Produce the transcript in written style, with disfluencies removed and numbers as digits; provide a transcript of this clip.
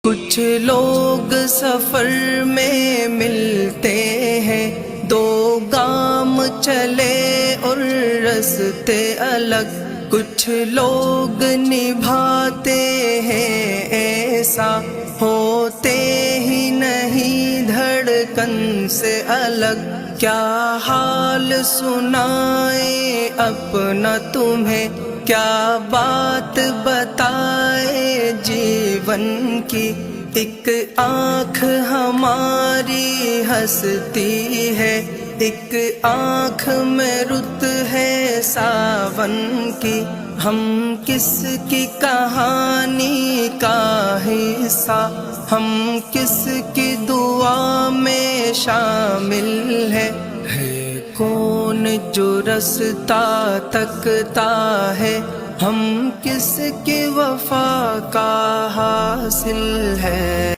کچھ لوگ سفر میں ملتے ہیں، دو گام چلے اور رستے الگ، کچھ لوگ نبھاتے ہیں ایسا، ہوتے ہی نہیں دھڑکن سے الگ۔ کیا حال سنائے اپنا تمہیں، کیا بات بتائے جیون کی، ایک آنکھ ہماری ہنستی ہے، ایک آنکھ میں رت ہے ساون کی، ہم کس کی کہانی کا حصہ، ہم کس کی دعا میں شامل ہے کون جو رستہ تکتا ہے، ہم کس کی وفا کا حاصل ہے۔